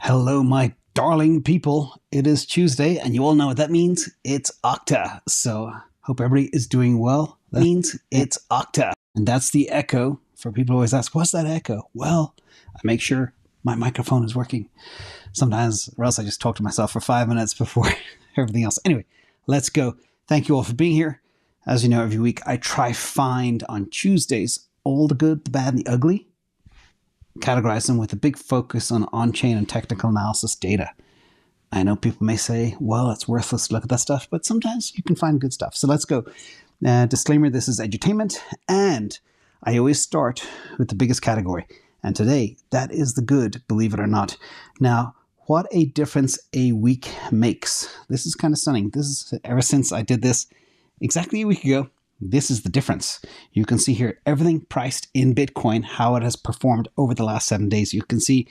Hello, my darling people. It is Tuesday, and you all know what that means. It's OCTA. So, hope everybody is doing well. That means it's OCTA. And that's the echo. For people who always ask, what's that echo? Well, I make sure my microphone is working sometimes, or else I just talk to myself for 5 minutes before everything else. Anyway, let's go. Thank you all for being here. As you know, every week I try find on Tuesdays all the good, the bad, and the ugly. Categorize them with a big focus on on-chain and technical analysis data. I know people may say, well, it's worthless to look at that stuff, but sometimes you can find good stuff. So let's go. Disclaimer, this is edutainment, and I always start with the biggest category. And today, that is the good, believe it or not. Now, what a difference a week makes. This is kind of stunning. This is ever since I did this exactly a week ago. This is the difference. You can see here everything priced in Bitcoin, how it has performed over the last 7 days. You can see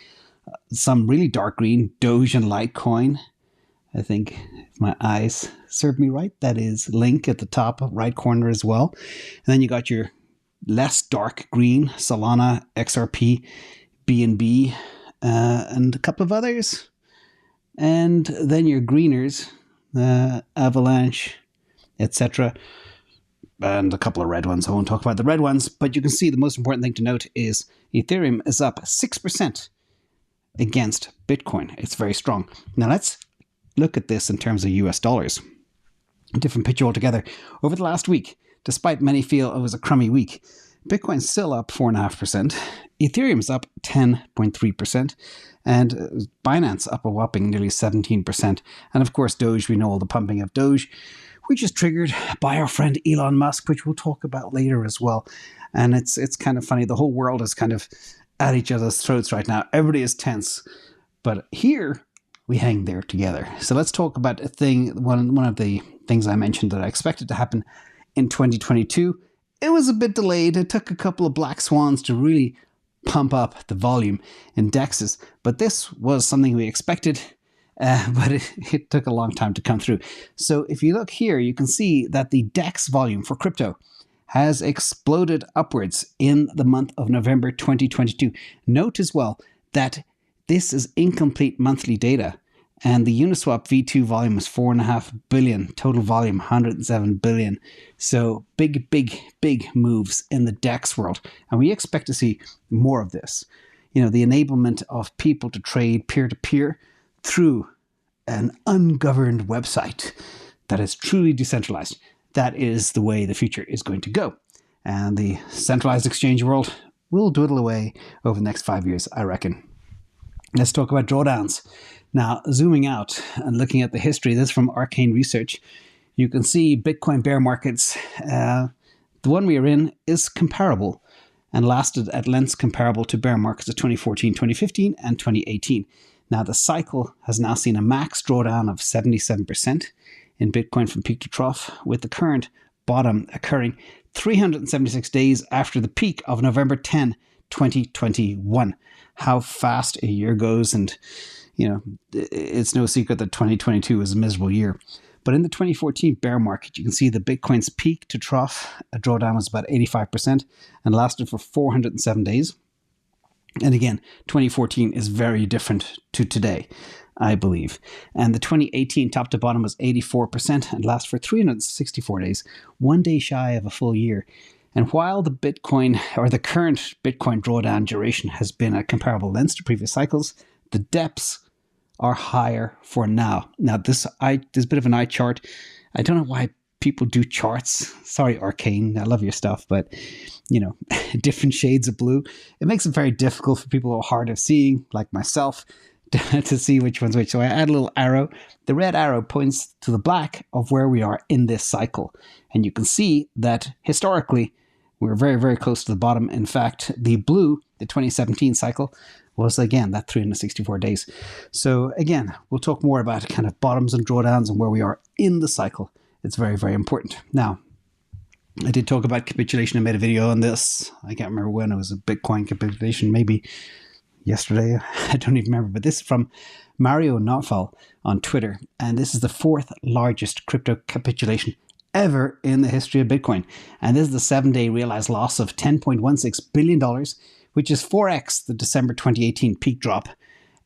some really dark green, Doge and Litecoin. I think if my eyes serve me right, that is Link at the top right corner as well. And then you got your less dark green, Solana, XRP, BNB, and a couple of others. And then your greeners, Avalanche, etc., and a couple of red ones. I won't talk about the red ones, but you can see the most important thing to note is Ethereum is up 6% against Bitcoin. It's very strong. Now let's look at this in terms of US dollars. A different picture altogether. Over the last week, despite many feel it was a crummy week, Bitcoin's still up 4.5%, Ethereum's up 10.3%, and Binance up a whopping nearly 17%. And of course, Doge, we know all the pumping of Doge, which is triggered by our friend Elon Musk, which we'll talk about later as well. And it's kind of funny. The whole world is kind of at each other's throats right now. Everybody is tense. But here, we hang there together. So let's talk about a thing, one of the things I mentioned that I expected to happen in 2022. It was a bit delayed. It took a couple of black swans to really pump up the volume in DEXs. But this was something we expected. But it took a long time to come through. So if you look here, you can see that the DEX volume for crypto has exploded upwards in the month of November 2022. Note as well that this is incomplete monthly data, and the Uniswap V2 volume is 4.5 billion, total volume 107 billion. So big moves in the DEX world, and we expect to see more of this. You know, the enablement of people to trade peer-to-peer through an ungoverned website that is truly decentralized. That is the way the future is going to go. And the centralized exchange world will dwindle away over the next 5 years, I reckon. Let's talk about drawdowns. Now, zooming out and looking at the history, this is from Arcane Research. You can see Bitcoin bear markets. The one we are in is comparable and lasted at lengths comparable to bear markets of 2014, 2015, and 2018. Now, the cycle has now seen a max drawdown of 77% in Bitcoin from peak to trough, with the current bottom occurring 376 days after the peak of November 10, 2021. How fast a year goes, and you know, it's no secret that 2022 was a miserable year. But in the 2014 bear market, you can see the Bitcoin's peak to trough, a drawdown was about 85% and lasted for 407 days. And again, 2014 is very different to today, I believe. And the 2018 top to bottom was 84% and lasted for 364 days, 1 day shy of a full year. And while the Bitcoin, or the current Bitcoin drawdown duration has been at comparable lengths to previous cycles, the depths are higher for now. Now, this is a bit of an eye chart. I don't know why people do charts. Sorry, Arcane, I love your stuff, but you know, different shades of blue. It makes it very difficult for people who are hard of seeing, like myself, to see which one's which. So I add a little arrow. The red arrow points to the black of where we are in this cycle. And you can see that historically, we're very, very close to the bottom. In fact, the blue, the 2017 cycle, was again that 364 days. So again, we'll talk more about kind of bottoms and drawdowns and where we are in the cycle. It's very, very important. Now, I did talk about capitulation. I made a video on this. I can't remember when. It was a Bitcoin capitulation, maybe yesterday. I don't even remember. But this is from Mario Naufal on Twitter. And this is the fourth largest crypto capitulation ever in the history of Bitcoin. And this is the 7-day realized loss of $10.16 billion, which is 4x the December 2018 peak drop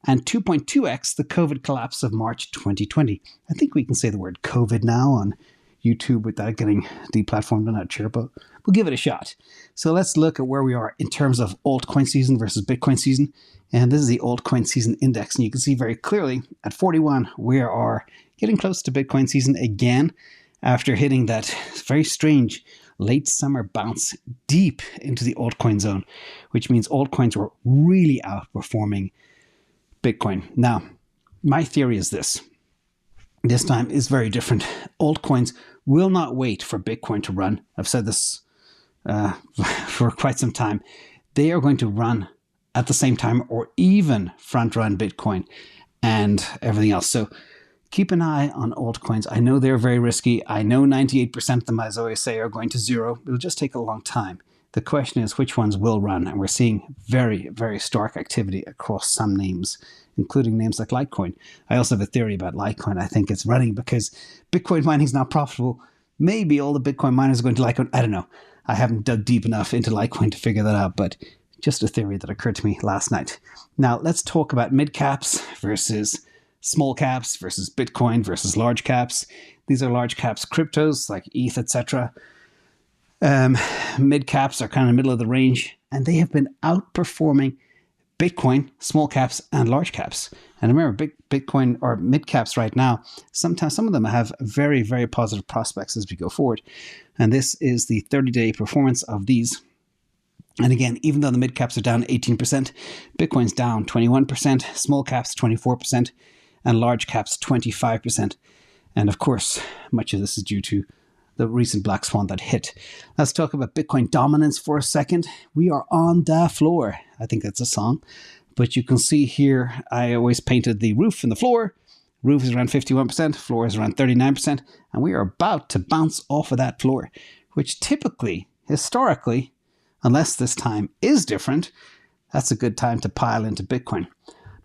and 2.2x the COVID collapse of March 2020. I think we can say the word COVID now on YouTube without getting deplatformed. I'm not sure, but we'll give it a shot. So let's look at where we are in terms of altcoin season versus Bitcoin season. And this is the altcoin season index. And you can see very clearly at 41, we are getting close to Bitcoin season again after hitting that very strange late summer bounce deep into the altcoin zone, which means altcoins were really outperforming Bitcoin. Now, my theory is this. This time is very different. Altcoins will not wait for Bitcoin to run. I've said this for quite some time. They are going to run at the same time or even front run Bitcoin and everything else. So keep an eye on altcoins. I know they're very risky. I know 98% of them, as I always say, are going to zero. It'll just take a long time. The question is which ones will run. And we're seeing very, very stark activity across some names, including names like Litecoin. I also have a theory about Litecoin. I think it's running because Bitcoin mining is not profitable. Maybe all the Bitcoin miners are going to Litecoin. I don't know. I haven't dug deep enough into Litecoin to figure that out, but just a theory that occurred to me last night. Now, let's talk about mid-caps versus small caps versus Bitcoin versus large caps. These are large caps cryptos like ETH, etc. Mid caps are kind of middle of the range, and they have been outperforming Bitcoin, small caps, and large caps. And remember, Bitcoin or mid caps right now, sometimes some of them have very, very positive prospects as we go forward. And this is the 30-day performance of these. And again, even though the mid caps are down 18%, Bitcoin's down 21%, small caps 24%, and large caps 25%. And of course, much of this is due to the recent black swan that hit. Let's talk about Bitcoin dominance for a second. We are on the floor. I think that's a song. But you can see here, I always painted the roof and the floor. Roof is around 51%, floor is around 39%, and we are about to bounce off of that floor, which typically, historically, unless this time is different, that's a good time to pile into Bitcoin.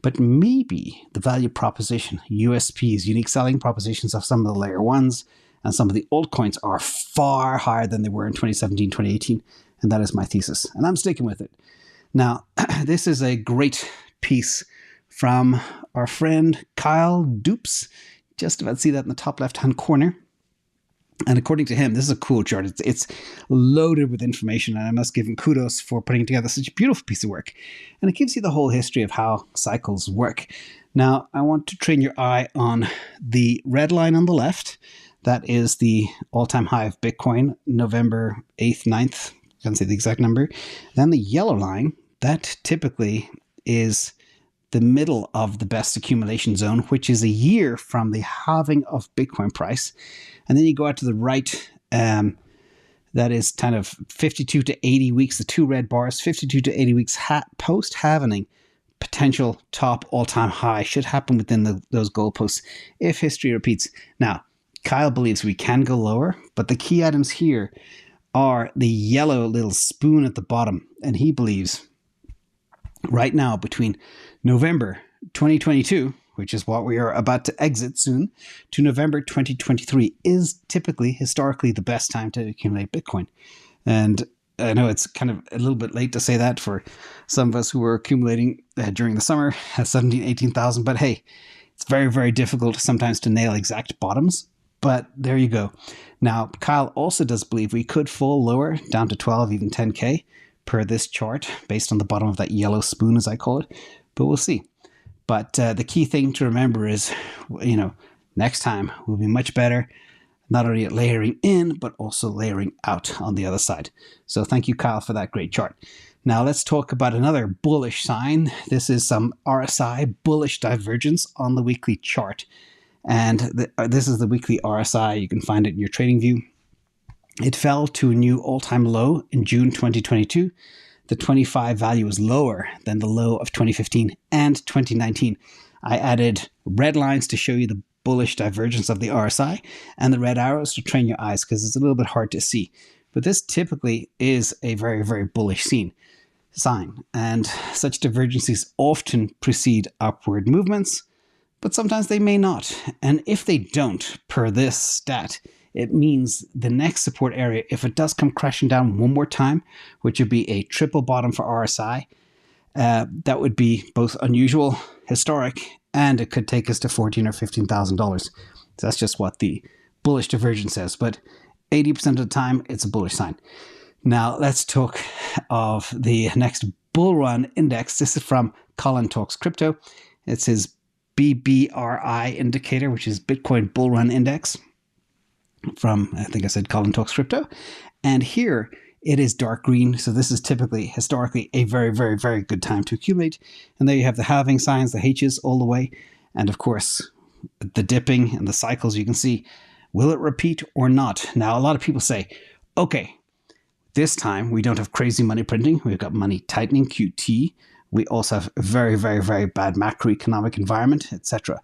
But maybe the value proposition, USPs, unique selling propositions of some of the layer ones and some of the altcoins are far higher than they were in 2017, 2018. And that is my thesis. And I'm sticking with it. Now, this is a great piece from our friend Kyle Doops. Just about see that in the top left-hand corner. And according to him, this is a cool chart. It's loaded with information, and I must give him kudos for putting together such a beautiful piece of work. And it gives you the whole history of how cycles work. Now, I want to train your eye on the red line on the left. That is the all-time high of Bitcoin, November 8th, 9th. I can't say the exact number. Then the yellow line, that typically is the middle of the best accumulation zone, which is a year from the halving of Bitcoin price. And then you go out to the right, that is kind of 52 to 80 weeks, the two red bars, 52 to 80 weeks post-halvening, potential top all-time high should happen within those goalposts if history repeats. Now, Kyle believes we can go lower, but the key items here are the yellow little spoon at the bottom. And he believes right now between November 2022, which is what we are about to exit soon, to November 2023 is typically, historically, the best time to accumulate Bitcoin. And I know it's kind of a little bit late to say that for some of us who were accumulating during the summer at 17,000, 18,000. But hey, it's very, very difficult sometimes to nail exact bottoms. But there you go. Now, Kyle also does believe we could fall lower, down to 12, even 10K per this chart, based on the bottom of that yellow spoon, as I call it. But we'll see. But the key thing to remember is, next time we'll be much better, not only at layering in, but also layering out on the other side. So thank you, Kyle, for that great chart. Now let's talk about another bullish sign. This is some RSI bullish divergence on the weekly chart. And this is the weekly RSI. You can find it in your trading view. It fell to a new all-time low in June 2022. The 25 value is lower than the low of 2015 and 2019. I added red lines to show you the bullish divergence of the RSI and the red arrows to train your eyes because it's a little bit hard to see. But this typically is a very, very bullish sign. And such divergences often precede upward movements, but sometimes they may not. And if they don't, per this stat, it means the next support area, if it does come crashing down one more time, which would be a triple bottom for RSI, That would be both unusual, historic, and it could take us to $14,000 or $15,000. So that's just what the bullish divergence says. But 80% of the time, it's a bullish sign. Now, let's talk of the next bull run index. This is from Colin Talks Crypto. It's his BBRI indicator, which is Bitcoin Bull Run Index from, I think I said Colin Talks Crypto. And here it is dark green. So this is typically, historically, a very, very, very good time to accumulate. And there you have the halving signs, the H's all the way. And of course, the dipping and the cycles you can see. Will it repeat or not? Now, a lot of people say, okay, this time we don't have crazy money printing. We've got money tightening, QT. We also have a very, very, very bad macroeconomic environment, etc.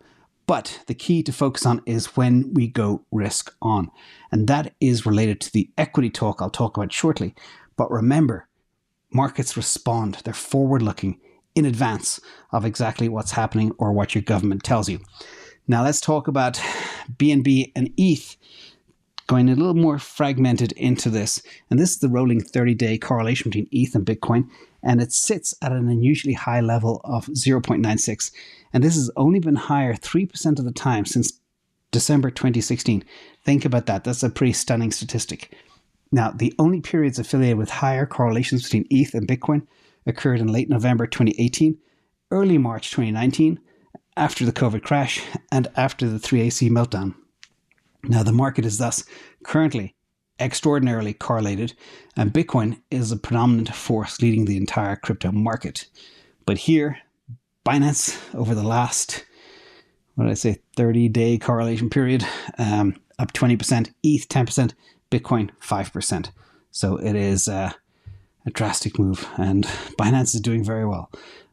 But the key to focus on is when we go risk on. And that is related to the equity talk I'll talk about shortly. But remember, markets respond. They're forward-looking in advance of exactly what's happening or what your government tells you. Now let's talk about BNB and ETH, going a little more fragmented into this. And this is the rolling 30-day correlation between ETH and Bitcoin. And it sits at an unusually high level of 0.96. And this has only been higher 3% of the time since December 2016. Think about that. That's a pretty stunning statistic. Now, the only periods affiliated with higher correlations between ETH and Bitcoin occurred in late November 2018, early March 2019, after the COVID crash, and after the 3AC meltdown. Now, the market is thus currently extraordinarily correlated, and Bitcoin is a predominant force leading the entire crypto market. But here, Binance, over the last, 30-day correlation period, up 20%, ETH 10%, Bitcoin 5%. So it is a drastic move, and Binance is doing very well.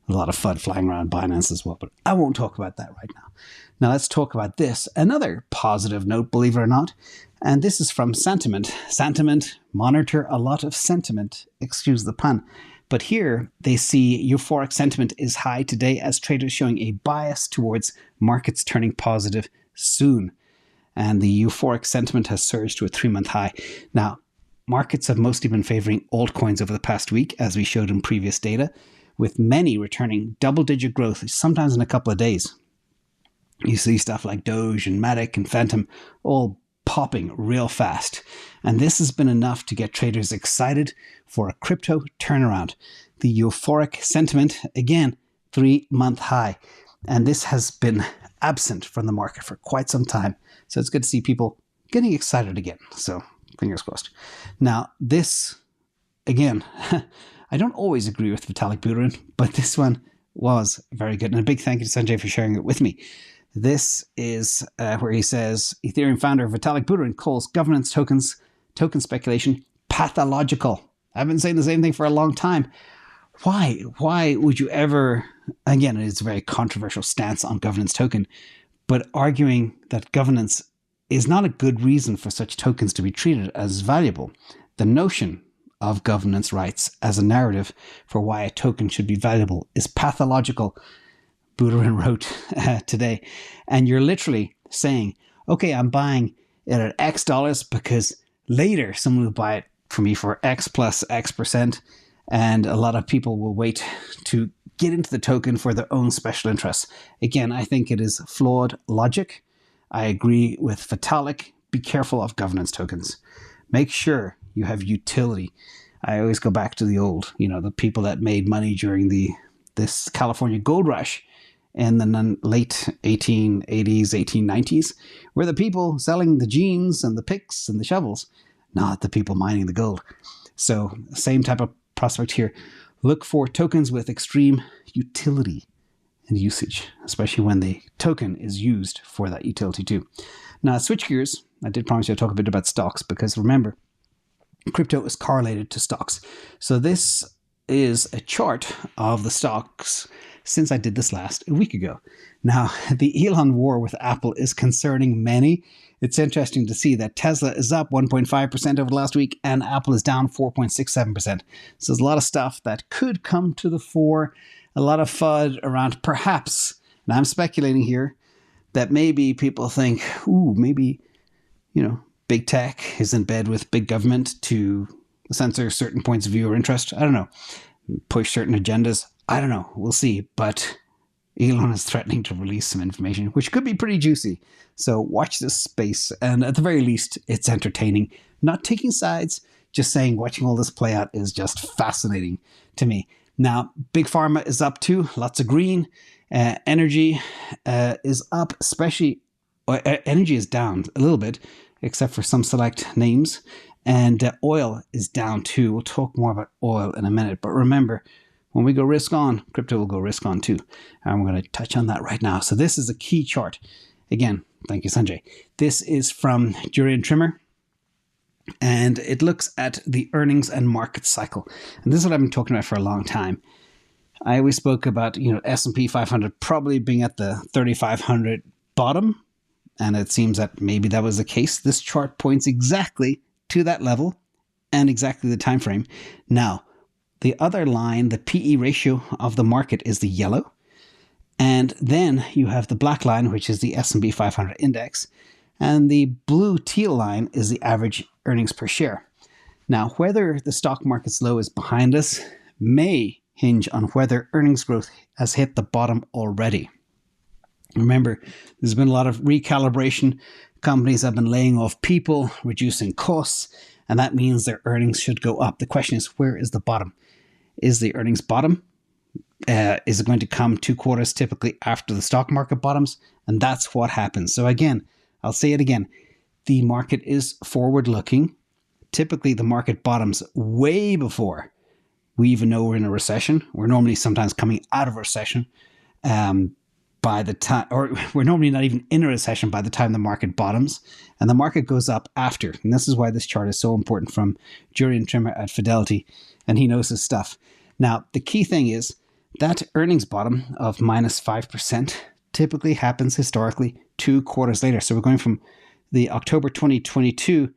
A lot of FUD flying around Binance as well, but I won't talk about that right now. Now let's talk about this, another positive note, believe it or not, and this is from Sentiment. Sentiment, monitor a lot of sentiment, excuse the pun. But here they see euphoric sentiment is high today as traders showing a bias towards markets turning positive soon. And the euphoric sentiment has surged to a 3-month high. Now, markets have mostly been favoring altcoins over the past week, as we showed in previous data, with many returning double-digit growth, sometimes in a couple of days. You see stuff like Doge and Matic and Phantom all popping real fast. And this has been enough to get traders excited for a crypto turnaround. The euphoric sentiment, again, 3-month high. And this has been absent from the market for quite some time. So it's good to see people getting excited again. So fingers crossed. Now, this, again, I don't always agree with Vitalik Buterin, but this one was very good. And a big thank you to Sanjay for sharing it with me. This is where he says, Ethereum founder Vitalik Buterin calls governance token speculation pathological. I've been saying the same thing for a long time. Why? Why would you ever, again, it's a very controversial stance on governance token, but arguing that governance is not a good reason for such tokens to be treated as valuable. The notion of governance rights as a narrative for why a token should be valuable is pathological, Buterin wrote today. And you're literally saying, okay, I'm buying it at X dollars because later someone will buy it for me for X plus X percent. And a lot of people will wait to get into the token for their own special interests. Again, I think it is flawed logic. I agree with Vitalik. Be careful of governance tokens. Make sure you have utility. I always go back to the old, the people that made money during this California gold rush in the late 1880s, 1890s, were the people selling the jeans and the picks and the shovels, not the people mining the gold. So same type of prospect here. Look for tokens with extreme utility and usage, especially when the token is used for that utility too. Now, switch gears. I did promise you I'd talk a bit about stocks because remember, crypto is correlated to stocks. So this is a chart of the stocks since I did this last a week ago. Now, the Elon war with Apple is concerning many. It's interesting to see that Tesla is up 1.5% over the last week and Apple is down 4.67%. So there's a lot of stuff that could come to the fore, a lot of FUD around perhaps, and I'm speculating here, that maybe people think, maybe, big tech is in bed with big government to censor certain points of view or interest. I don't know. Push certain agendas. I don't know. We'll see. But Elon is threatening to release some information, which could be pretty juicy. So watch this space. And at the very least, it's entertaining. Not taking sides, just saying watching all this play out is just fascinating to me. Now, Big Pharma is up too. Lots of green. Energy is up, especially energy is down a little bit, except for some select names. And oil is down too. We'll talk more about oil in a minute. But remember, when we go risk on, crypto will go risk on too. And we're going to touch on that right now. So this is a key chart. Again, thank you, Sanjay. This is from Jurian Trimmer. And it looks at the earnings and market cycle. And this is what I've been talking about for a long time. I always spoke about, S&P 500 probably being at the 3,500 bottom. And it seems that maybe that was the case. This chart points exactly to that level and exactly the time frame. Now, the other line, the PE ratio of the market, is the yellow. And then you have the black line, which is the S&P 500 index. And the blue teal line is the average earnings per share. Now, whether the stock market's low is behind us may hinge on whether earnings growth has hit the bottom already. Remember, there's been a lot of recalibration. Companies have been laying off people, reducing costs, and that means their earnings should go up. The question is, where is the bottom? Is the earnings bottom? Is it going to come 2 quarters typically after the stock market bottoms? And that's what happens. So again, I'll say it again. The market is forward-looking. Typically, the market bottoms way before we even know we're in a recession. We're normally sometimes coming out of a recession by the time, or we're normally not even in a recession by the time the market bottoms, and the market goes up after. And this is why this chart is so important from Jurian Trimmer at Fidelity, and he knows his stuff. Now, the key thing is that earnings bottom of minus 5% typically happens historically 2 quarters later. So we're going from the October 2022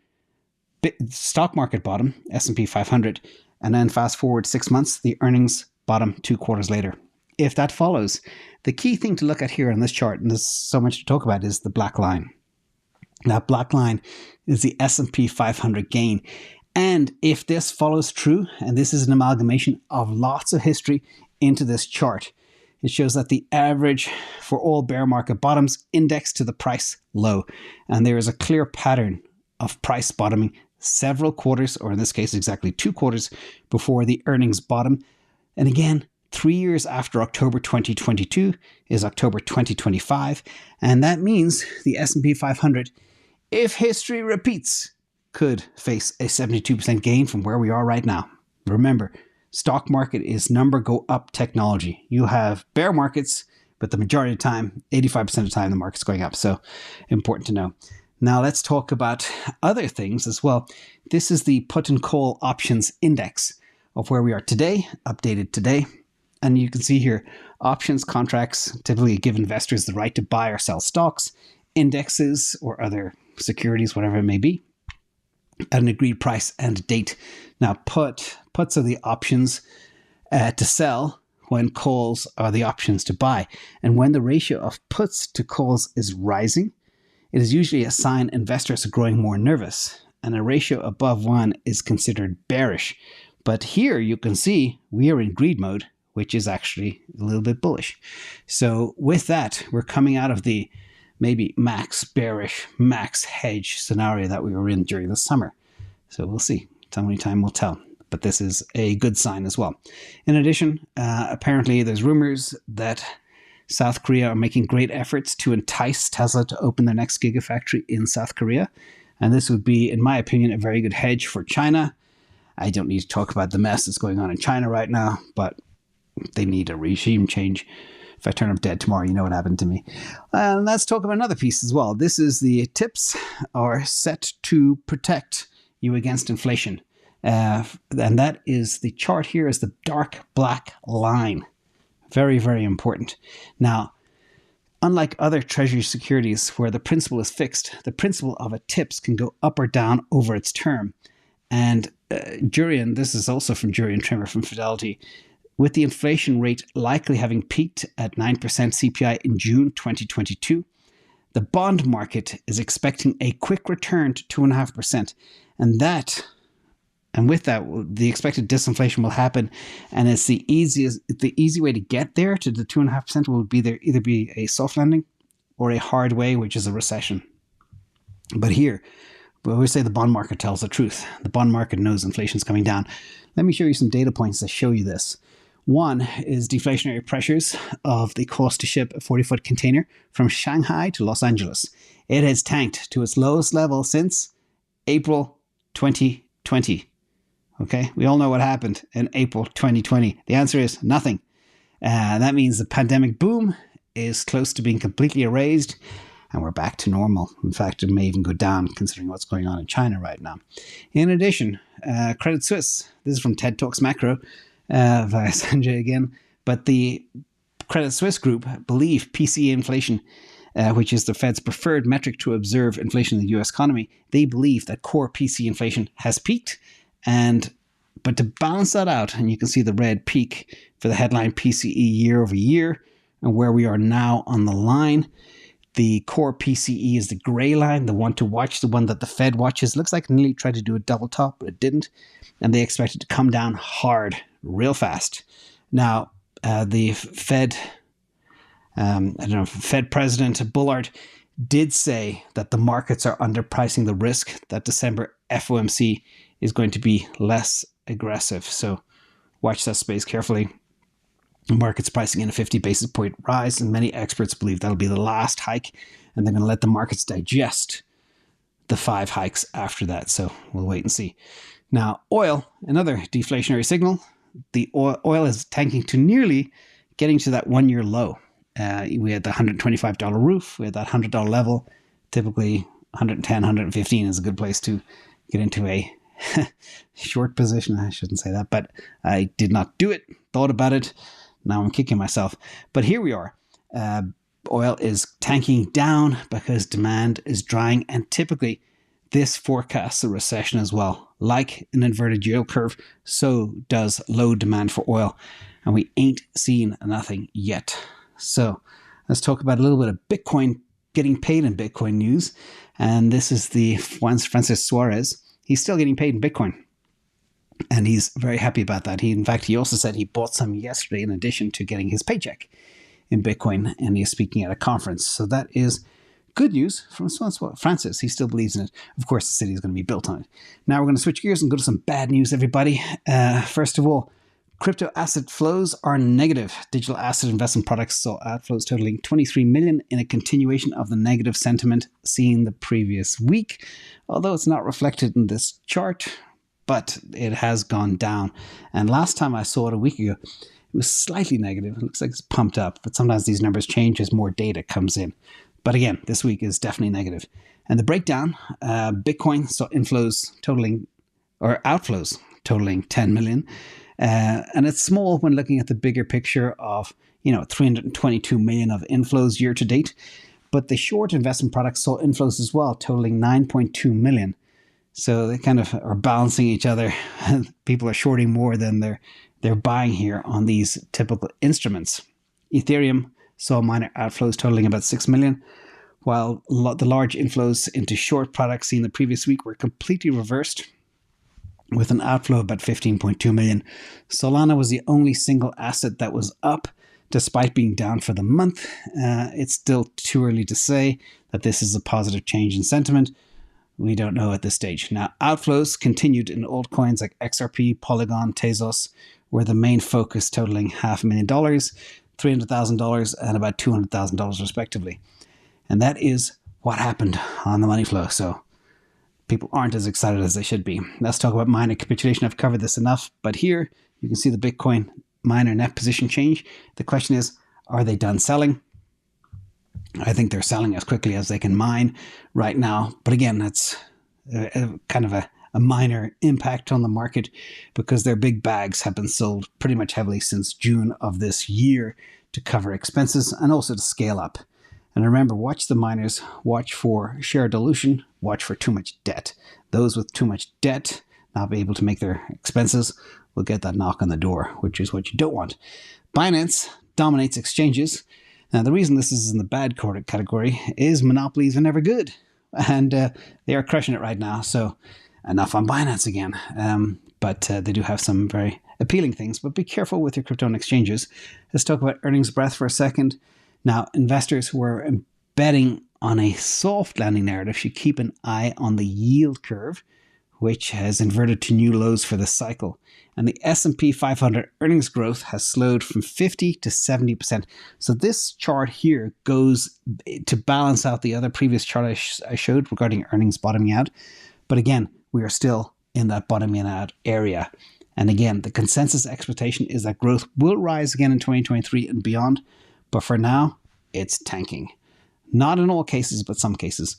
stock market bottom, S&P 500, and then fast forward 6 months, the earnings bottom 2 quarters later. If that follows, the key thing to look at here on this chart, and there's so much to talk about, is the black line. That black line is the S&P 500 gain. And if this follows true, and this is an amalgamation of lots of history into this chart, it shows that the average for all bear market bottoms indexed to the price low. And there is a clear pattern of price bottoming several quarters, or in this case, exactly 2 quarters before the earnings bottom. And again, 3 years after October 2022 is October 2025. And that means the S&P 500, if history repeats, could face a 72% gain from where we are right now. Remember, stock market is number go up technology. You have bear markets, but the majority of the time, 85% of the time, the market's going up. So important to know. Now let's talk about other things as well. This is the put and call options index of where we are today, updated today. And you can see here, options contracts typically give investors the right to buy or sell stocks, indexes, or other securities, whatever it may be, at an agreed price and date. Now, puts are the options to sell, when calls are the options to buy. And when the ratio of puts to calls is rising, it is usually a sign investors are growing more nervous, and a ratio above 1 is considered bearish. But here you can see we are in greed mode, which is actually a little bit bullish. So with that, we're coming out of the maybe max bearish, max hedge scenario that we were in during the summer. So we'll see. Only time will tell. But this is a good sign as well. In addition, apparently there's rumors that South Korea are making great efforts to entice Tesla to open their next Gigafactory in South Korea. And this would be, in my opinion, a very good hedge for China. I don't need to talk about the mess that's going on in China right now, but they need a regime change. If I turn up dead tomorrow, you know what happened to me. And let's talk about another piece as well. This is the tips are set to protect you against inflation. And that is, the chart here is the dark black line. Very, very important. Now, unlike other treasury securities where the principal is fixed, the principal of a tips can go up or down over its term. And Jurian, this is also from Jurian Trimmer from Fidelity, with the inflation rate likely having peaked at 9% CPI in June 2022, the bond market is expecting a quick return to 2.5%. And that And with that, the expected disinflation will happen. And it's the easy way to get there to the 2.5% will either be a soft landing or a hard way, which is a recession. But here, we always say the bond market tells the truth. The bond market knows inflation's coming down. Let me show you some data points that show you this. One is deflationary pressures of the cost to ship a 40-foot container from Shanghai to Los Angeles. It has tanked to its lowest level since April 2020. Okay, we all know what happened in April 2020. The answer is nothing. That means the pandemic boom is close to being completely erased, and we're back to normal. In fact, it may even go down considering what's going on in China right now. In addition, Credit Suisse, this is from TED Talks Macro, via Sanjay again, but the Credit Suisse group believe PCE inflation, which is the Fed's preferred metric to observe inflation in the US economy, they believe that core PCE inflation has peaked. But to balance that out, and you can see the red peak for the headline PCE year over year, and where we are now on the line, the core PCE is the gray line, the one to watch, the one that the Fed watches. Looks like it nearly tried to do a double top, but it didn't. And they expect it to come down hard, real fast. Now, the Fed, Fed President Bullard did say that the markets are underpricing the risk that December FOMC is going to be less aggressive. So watch that space carefully. The market's pricing in a 50 basis point rise, and many experts believe that'll be the last hike, and they're going to let the markets digest the 5 hikes after that. So we'll wait and see. Now, oil, another deflationary signal. The oil is tanking to nearly getting to that 1-year low. We had the $125 roof. We had that $100 level. Typically, 110, 115 is a good place to get into a short position. I shouldn't say that, but I did not do it. Thought about it. Now I'm kicking myself. But here we are. Oil is tanking down because demand is drying, and typically this forecasts a recession as well. Like an inverted yield curve, so does low demand for oil, and we ain't seen nothing yet. So let's talk about a little bit of Bitcoin getting paid in Bitcoin news. And this is the Francis Suarez. He's still getting paid in Bitcoin. And he's very happy about that. In fact, he also said he bought some yesterday in addition to getting his paycheck in Bitcoin. And he is speaking at a conference. So that is good news from Francis. He still believes in it. Of course, the city is going to be built on it. Now we're going to switch gears and go to some bad news, everybody. First of all, crypto asset flows are negative. Digital asset investment products saw outflows totaling 23 million in a continuation of the negative sentiment seen the previous week. Although it's not reflected in this chart, but it has gone down. And last time I saw it a week ago, it was slightly negative. It looks like it's pumped up, but sometimes these numbers change as more data comes in. But again, this week is definitely negative. And the breakdown, Bitcoin saw outflows totaling 10 million. And it's small when looking at the bigger picture of, 322 million of inflows year to date. But the short investment products saw inflows as well, totaling 9.2 million. So they kind of are balancing each other. People are shorting more than they're buying here on these typical instruments. Ethereum saw minor outflows totaling about 6 million, while the large inflows into short products seen the previous week were completely reversed, with an outflow of about 15.2 million. Solana was the only single asset that was up, despite being down for the month. It's still too early to say that this is a positive change in sentiment. We don't know at this stage. Now, outflows continued in altcoins like XRP, Polygon, Tezos, were the main focus, totaling $500,000, $300,000, and about $200,000 respectively. And that is what happened on the money flow. So people aren't as excited as they should be. Let's talk about miner capitulation. I've covered this enough, but here you can see the Bitcoin miner net position change. The question is, are they done selling? I think they're selling as quickly as they can mine right now. But again, that's kind of a minor impact on the market because their big bags have been sold pretty much heavily since June of this year to cover expenses and also to scale up. And remember, watch the miners, watch for share dilution, watch for too much debt. Those with too much debt not be able to make their expenses will get that knock on the door, which is what you don't want. Binance dominates exchanges. Now, the reason this is in the bad category is monopolies are never good. And they are crushing it right now. So enough on Binance again. but they do have some very appealing things. But be careful with your crypto and exchanges. Let's talk about earnings breath for a second. Now, investors who are betting on a soft landing narrative should keep an eye on the yield curve, which has inverted to new lows for this cycle. And the S&P 500 earnings growth has slowed from 50 to 70%. So this chart here goes to balance out the other previous chart I showed regarding earnings bottoming out. But again, we are still in that bottoming out area. And again, the consensus expectation is that growth will rise again in 2023 and beyond. But for now, it's tanking. Not in all cases, but some cases.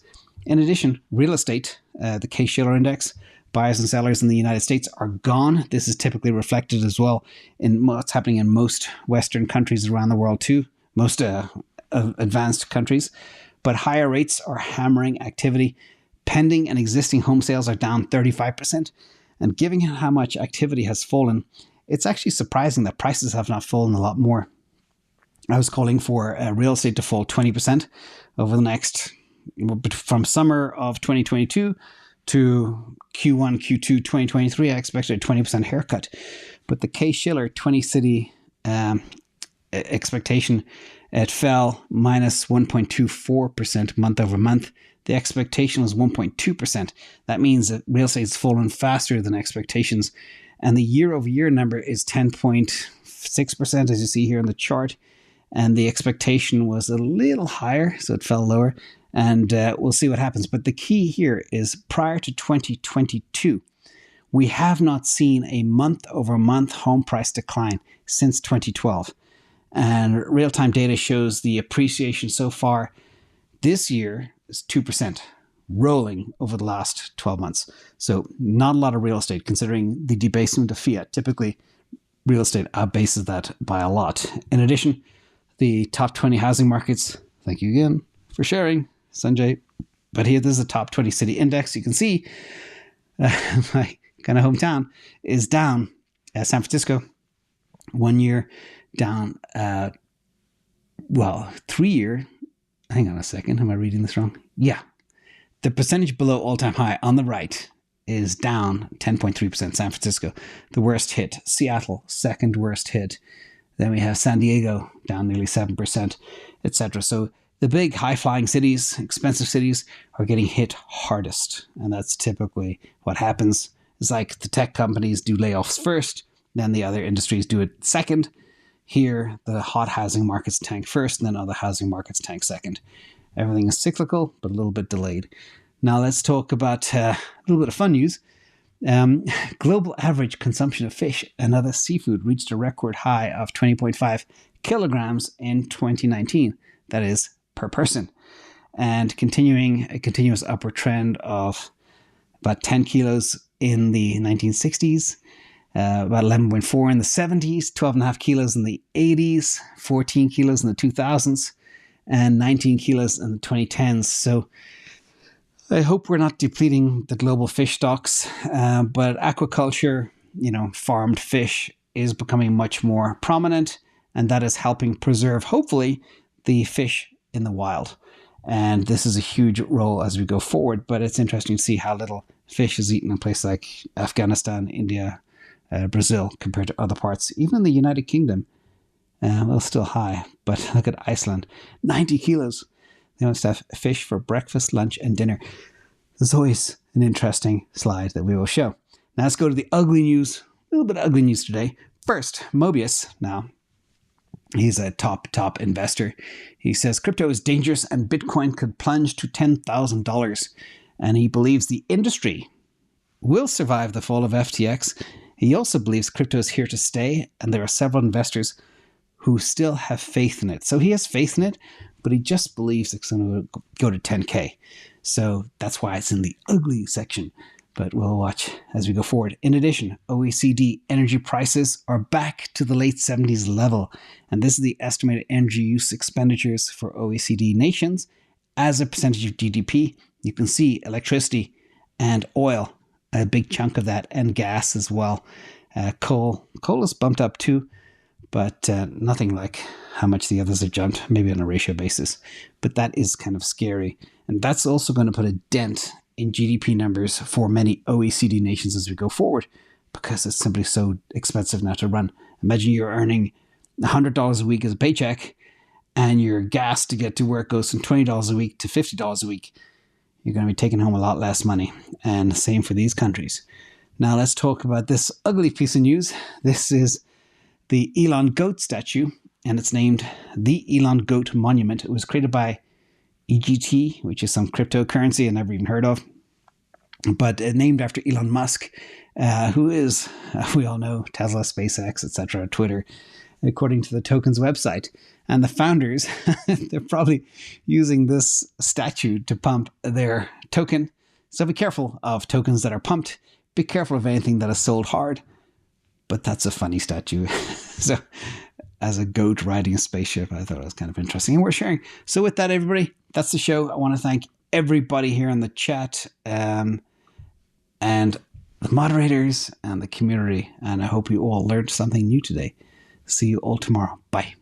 In addition, real estate, the Shiller index, buyers and sellers in the United States are gone. This is typically reflected as well in what's happening in most Western countries around the world too, most advanced countries. But higher rates are hammering activity. Pending and existing home sales are down 35%. And given how much activity has fallen, it's actually surprising that prices have not fallen a lot more. I was calling for real estate to fall 20% over the next, from summer of 2022 to Q1, Q2 2023. I expected a 20% haircut. But the Shiller 20-city expectation, it fell minus 1.24% month over month. The expectation was 1.2%. That means that real estate has fallen faster than expectations. And the year-over-year number is 10.6%, as you see here in the chart. And the expectation was a little higher, so it fell lower. And we'll see what happens. But the key here is prior to 2022, we have not seen a month-over-month home price decline since 2012. And real-time data shows the appreciation so far this year is 2%, rolling over the last 12 months. So not a lot of real estate considering the debasement of fiat. Typically, real estate outpaces that by a lot. In addition, the top 20 housing markets, thank you again for sharing, Sanjay. But here, this is a top 20 city index. You can see my kind of hometown is down. San Francisco, 1 year down. 3 year. Hang on a second. Am I reading this wrong? Yeah. The percentage below all-time high on the right is down 10.3%. San Francisco, the worst hit. Seattle, second worst hit. Then we have San Diego, down nearly 7%, etc. So the big high-flying cities, expensive cities, are getting hit hardest. And that's typically what happens. It's like the tech companies do layoffs first, then the other industries do it second. Here, the hot housing markets tank first, and then other housing markets tank second. Everything is cyclical, but a little bit delayed. Now let's talk about a little bit of fun news. Global average consumption of fish and other seafood reached a record high of 20.5 kilograms in 2019. That is per person. And continuing a continuous upward trend of about 10 kilos in the 1960s, about 11.4 in the 70s, 12.5 kilos in the 80s, 14 kilos in the 2000s, and 19 kilos in the 2010s. So I hope we're not depleting the global fish stocks, but aquaculture, farmed fish is becoming much more prominent, and that is helping preserve, hopefully, the fish in the wild. And this is a huge role as we go forward, but it's interesting to see how little fish is eaten in places like Afghanistan, India, Brazil, compared to other parts. Even in the United Kingdom, still high, but look at Iceland, 90 kilos. They must have fish for breakfast, lunch, and dinner. There's always an interesting slide that we will show. Now let's go to the ugly news. A little bit of ugly news today. First, Mobius. Now, he's a top investor. He says crypto is dangerous and Bitcoin could plunge to $10,000. And he believes the industry will survive the fall of FTX. He also believes crypto is here to stay, and there are several investors who still have faith in it. So he has faith in it, but he just believes it's going to go to 10K. So that's why it's in the ugly section. But we'll watch as we go forward. In addition, OECD energy prices are back to the late 70s level. And this is the estimated energy use expenditures for OECD nations as a percentage of GDP. You can see electricity and oil, a big chunk of that, and gas as well. Coal is bumped up too, but nothing like how much the others have jumped, maybe on a ratio basis. But that is kind of scary. And that's also going to put a dent in GDP numbers for many OECD nations as we go forward. because it's simply so expensive now to run. Imagine you're earning $100 a week as a paycheck, and your gas to get to work goes from $20 a week to $50 a week. You're going to be taking home a lot less money. And same for these countries. Now let's talk about this ugly piece of news. This is the Elon goat statue, and it's named the Elon Goat Monument. It was created by EGT, which is some cryptocurrency I never even heard of, but named after Elon Musk, who is, we all know, Tesla, SpaceX, etc., Twitter, according to the token's website. And the founders, they're probably using this statue to pump their token. So be careful of tokens that are pumped. Be careful of anything that is sold hard. But that's a funny statue. So as a goat riding a spaceship, I thought it was kind of interesting and worth sharing. So with that, everybody, that's the show. I want to thank everybody here in the chat and the moderators and the community. And I hope you all learned something new today. See you all tomorrow. Bye.